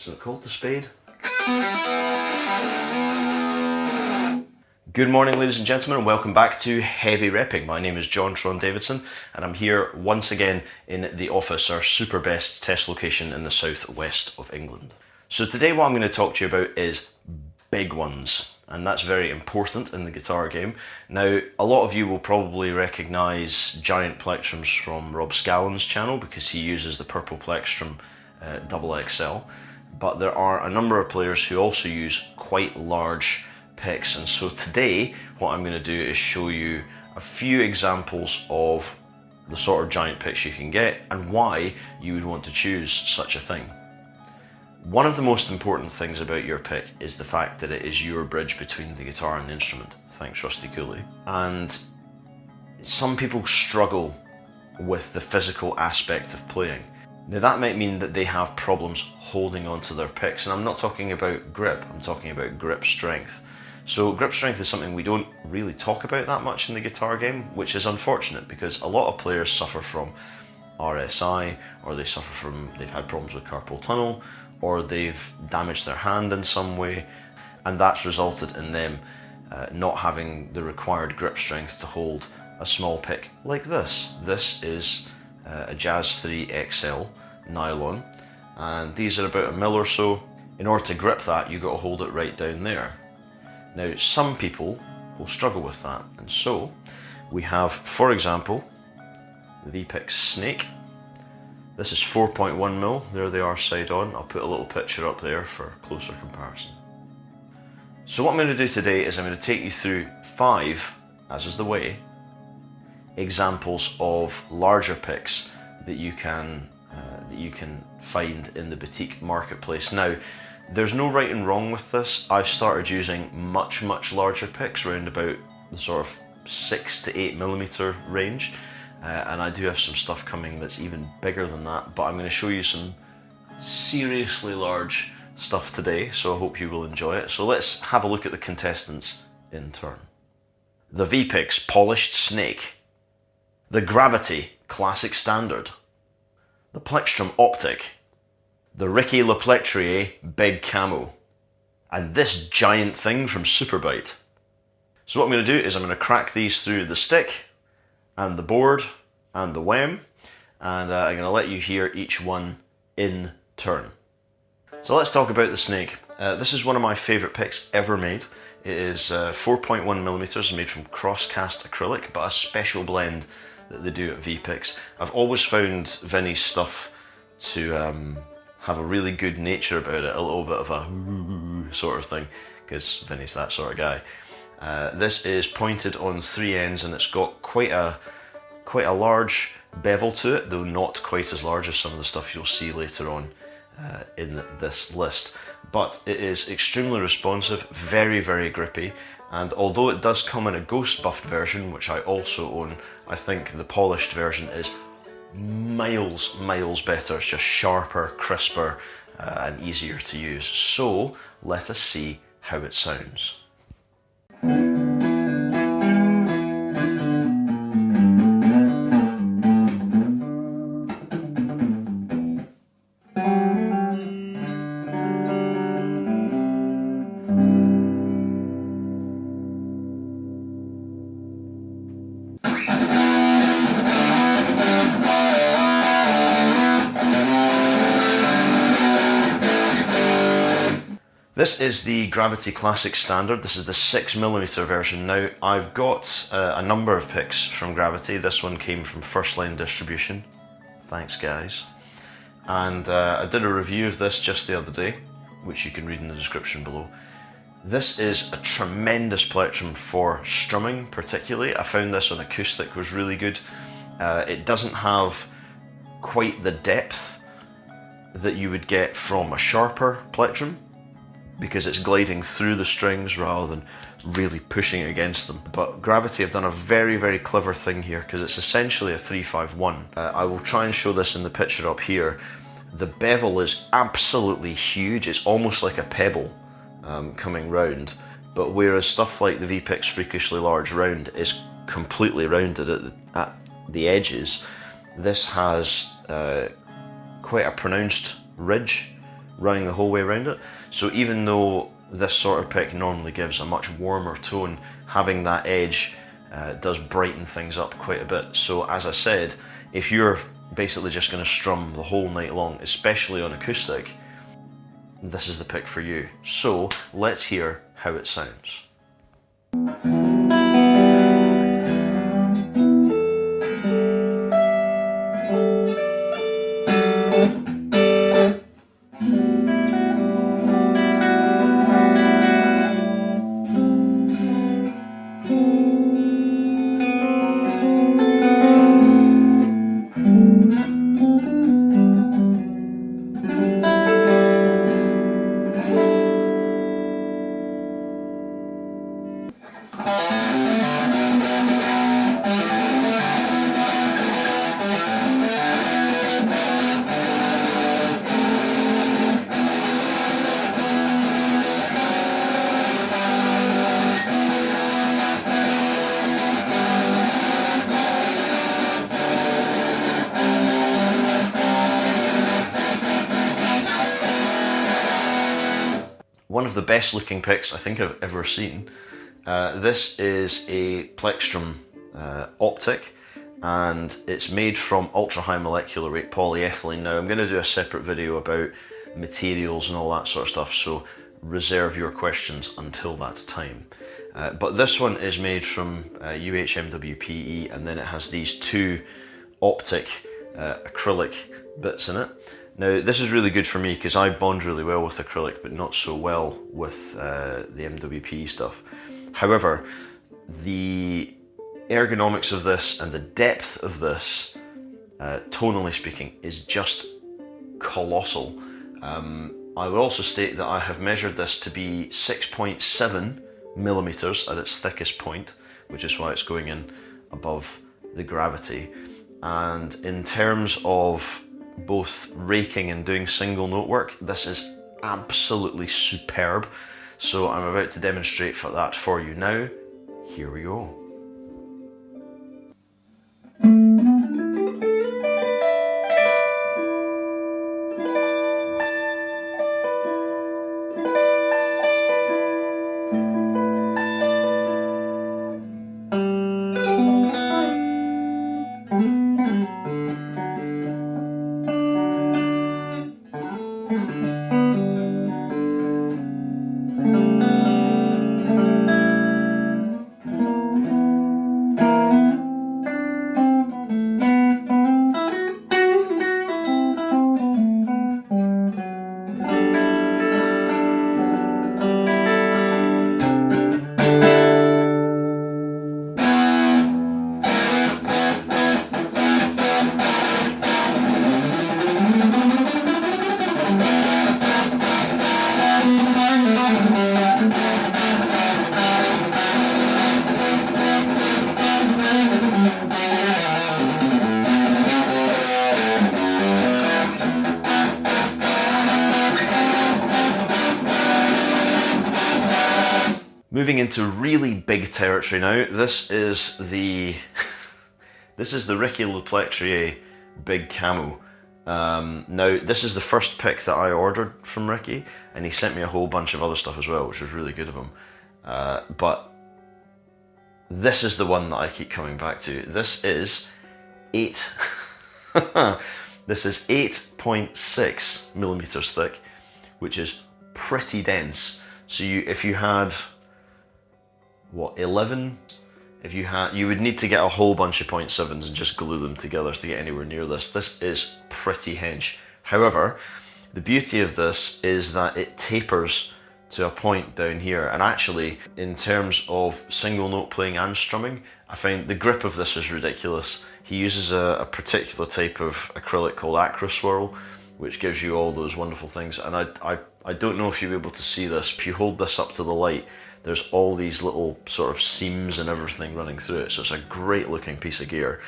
Is it called the spade? Good morning, ladies and gentlemen, and welcome back to Heavy Repping. My name is John Tron Davidson, and I'm here once again in the office, our super best test location in the southwest of England. So today what I'm going to talk to you about is big ones, and that's very important in the guitar game. Now, a lot of you will probably recognise giant plectrums from Rob Scallon's channel because he uses the purple Plexstrum XXL, but there are a number of players who also use quite large picks, and so today what I'm going to do is show you a few examples of the sort of giant picks you can get and why you would want to choose such a thing. One of the most important things about your pick is the fact that it is your bridge between the guitar and the instrument. Thanks, Rusty Cooley. And some people struggle with the physical aspect of playing. Now that might mean that they have problems holding onto their picks, and I'm not talking about grip, I'm talking about grip strength. So grip strength is something we don't really talk about that much in the guitar game, which is unfortunate because a lot of players suffer from RSI, or they've had problems with carpal tunnel, or they've damaged their hand in some way, and that's resulted in them not having the required grip strength to hold a small pick like this. This is a Jazz 3 XL nylon, and these are about 1 mil or so. In order to grip that, you've got to hold it right down there. Now, some people will struggle with that, and so we have, for example, the Veni Snake. This is 4.1 mil, there they are side on. I'll put a little picture up there for closer comparison. So what I'm going to do today is I'm going to take you through 5, as is the way, examples of larger picks that you can find in the boutique marketplace. Now, there's no right and wrong with this. I've started using much larger picks, around about the sort of 6 to 8 millimeter range, and I do have some stuff coming that's even bigger than that, but I'm going to show you some seriously large stuff today, so I hope you will enjoy it. So let's have a look at the contestants in turn. The Vepix Polished Snake, the Gravity Classic Standard, the Plectrum Optic, the Riki Plectrier Big Camo, and this giant thing from Superbite. So what I'm going to do is I'm going to crack these through the stick and the board and the WEM, and I'm going to let you hear each one in turn. So let's talk about the Snake. This is one of my favourite picks ever made. It is 4.1 millimeters, made from cross-cast acrylic, but a special blend that they do at Vepix. I've always found Veni's stuff to have a really good nature about it, a little bit of a sort of thing, because Veni's that sort of guy. This is pointed on 3 ends, and it's got quite a large bevel to it, though not quite as large as some of the stuff you'll see later on in this list. But it is extremely responsive, very grippy, and although it does come in a ghost buffed version, which I also own, I think the polished version is miles better. It's just sharper, crisper, and easier to use. So let us see how it sounds. This is the Gravity Classic Standard. This is the 6 millimeter version. Now, I've got a number of picks from Gravity. This one came from First Line Distribution. Thanks, guys. And I did a review of this just the other day, which you can read in the description below. This is a tremendous plectrum for strumming, particularly. I found this on acoustic was really good. It doesn't have quite the depth that you would get from a sharper plectrum, because it's gliding through the strings rather than really pushing against them. But Gravity have done a very clever thing here, because it's essentially a 351. I will try and show this in the picture up here. The bevel is absolutely huge. It's almost like a pebble coming round, but whereas stuff like the Vepix Freakishly Large Round is completely rounded at the edges, this has quite a pronounced ridge running the whole way around it. So even though this sort of pick normally gives a much warmer tone, having that edge does brighten things up quite a bit. So as I said, if you're basically just going to strum the whole night long, especially on acoustic, this is the pick for you. So let's hear how it sounds. One of the best looking picks I think I've ever seen. This is a Plectrum Optic, and it's made from ultra high molecular weight polyethylene. Now I'm going to do a separate video about materials and all that sort of stuff, so reserve your questions until that time. But this one is made from UHMWPE, and then it has these two optic acrylic bits in it. Now this is really good for me because I bond really well with acrylic but not so well with the MWPE stuff. However, the ergonomics of this and the depth of this, tonally speaking, is just colossal. I would also state that I have measured this to be 6.7 millimeters at its thickest point, which is why it's going in above the gravity. And in terms of both raking and doing single note work, this is absolutely superb. So I'm about to demonstrate that for you now. Here we go. Moving into really big territory now. This is the Riki Plectrier Big Camo. Now this is the first pick that I ordered from Riki, and he sent me a whole bunch of other stuff as well, which was really good of him. But this is the one that I keep coming back to. This is 8.6 millimeters thick, which is pretty dense. So if you had, what, 11? You would need to get a whole bunch of 0.7s and just glue them together to get anywhere near this. This is pretty hench. However, the beauty of this is that it tapers to a point down here, and actually in terms of single note playing and strumming, I find the grip of this is ridiculous. He uses a particular type of acrylic called Acro Swirl, which gives you all those wonderful things. And I don't know if you'll be able to see this. If you hold this up to the light, there's all these little sort of seams and everything running through it, so it's a great looking piece of gear.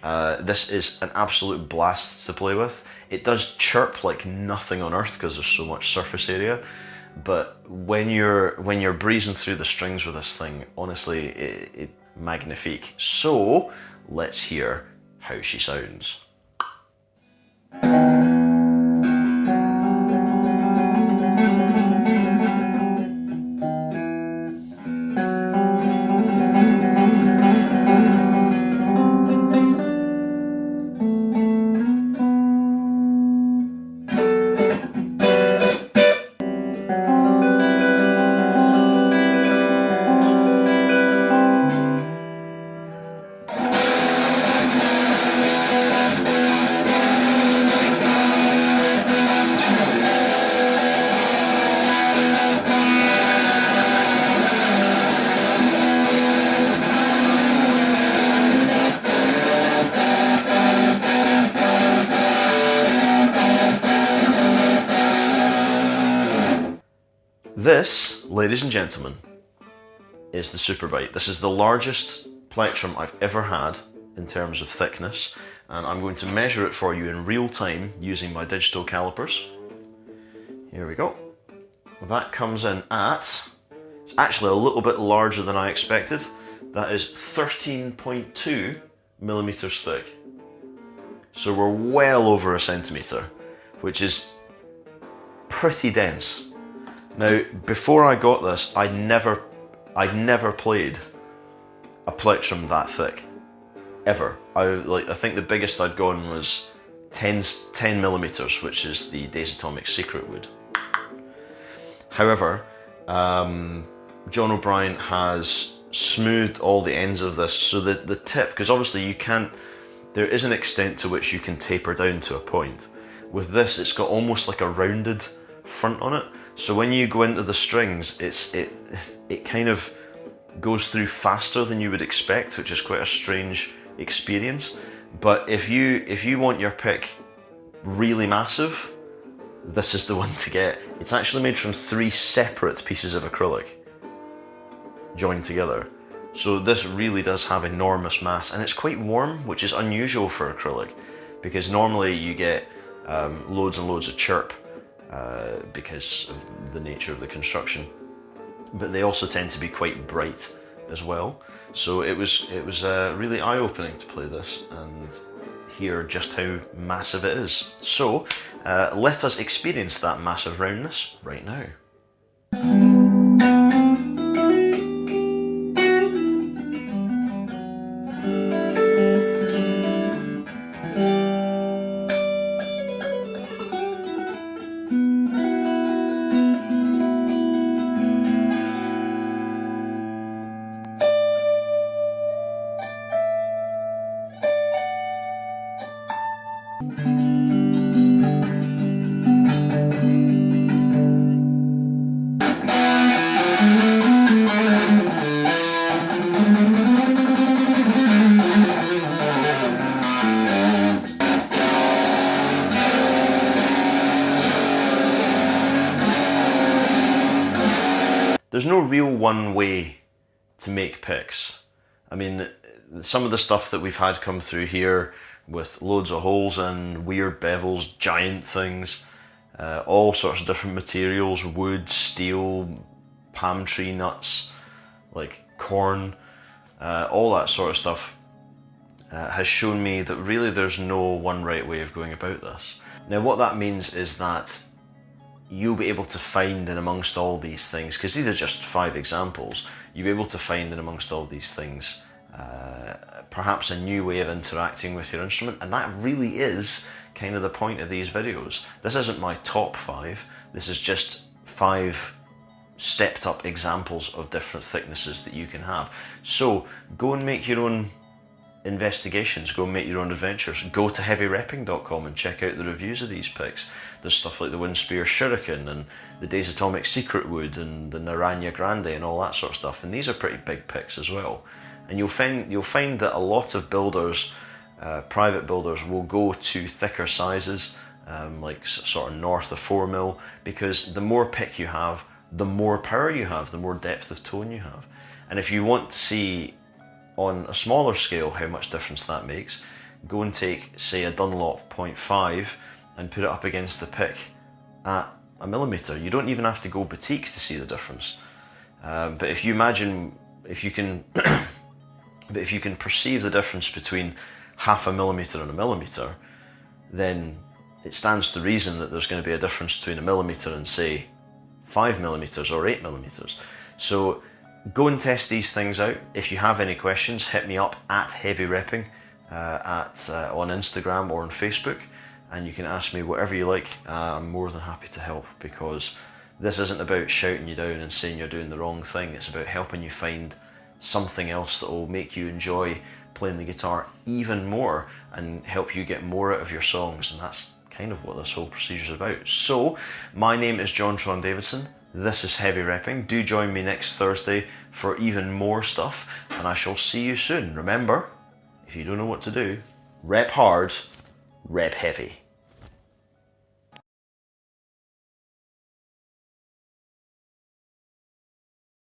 This is an absolute blast to play with. It does chirp like nothing on earth because there's so much surface area, but when you're breezing through the strings with this thing, honestly, it's magnifique. So let's hear how she sounds. This, ladies and gentlemen, is the Superbite. This is the largest plectrum I've ever had in terms of thickness, and I'm going to measure it for you in real time using my digital calipers. Here we go. That comes in at, it's actually a little bit larger than I expected. That is 13.2 millimeters thick. So we're well over a centimeter, which is pretty dense. Now, before I got this, I'd never played a plectrum that thick, ever. I think the biggest I'd gone was 10 millimeters, which is the Days Atomic Secret wood. However, John O'Brien has smoothed all the ends of this, so that the tip, because obviously you can't, there is an extent to which you can taper down to a point. With this, it's got almost like a rounded front on it, so when you go into the strings, it kind of goes through faster than you would expect, which is quite a strange experience. But if you want your pick really massive, this is the one to get. It's actually made from 3 separate pieces of acrylic joined together. So this really does have enormous mass, and it's quite warm, which is unusual for acrylic, because normally you get loads and loads of chirp because of the nature of the construction. But they also tend to be quite bright as well. So it was really eye-opening to play this and hear just how massive it is. So let us experience that massive roundness right now. There's no real one way to make picks. I mean, some of the stuff that we've had come through here with loads of holes in, weird bevels, giant things, all sorts of different materials, wood, steel, palm tree nuts, like corn, all that sort of stuff has shown me that really there's no one right way of going about this. Now what that means is that you'll be able to find in amongst all these things, because these are just 5 examples, you'll be able to find in amongst all these things perhaps a new way of interacting with your instrument, and that really is kind of the point of these videos. This isn't my top 5, this is just 5 stepped up examples of different thicknesses that you can have. So go and make your own investigations, go and make your own adventures. Go to heavyrepping.com and check out the reviews of these picks. There's stuff like the Windspear Shuriken and the Days Atomic Secret Wood and the Naranja Grande and all that sort of stuff, and these are pretty big picks as well. And you'll find that a lot of builders, private builders, will go to thicker sizes, like sort of north of 4mm, because the more pick you have, the more power you have, the more depth of tone you have. And if you want to see on a smaller scale how much difference that makes, go and take, say, a Dunlop 0.5 and put it up against the pick at 1mm. You don't even have to go boutique to see the difference. But if you imagine, if you can perceive the difference between 0.5 mm and 1mm, then it stands to reason that there's going to be a difference between 1mm and, say, 5mm or 8mm. So go and test these things out. If you have any questions, hit me up at heavyrepping on Instagram or on Facebook, and you can ask me whatever you like. I'm more than happy to help, because this isn't about shouting you down and saying you're doing the wrong thing. It's about helping you find something else that will make you enjoy playing the guitar even more and help you get more out of your songs, and that's kind of what this whole procedure is about. So, my name is John Tron Davidson. This is Heavy Repping. Do join me next Thursday for even more stuff, and I shall see you soon. Remember, if you don't know what to do, rep hard, rep heavy.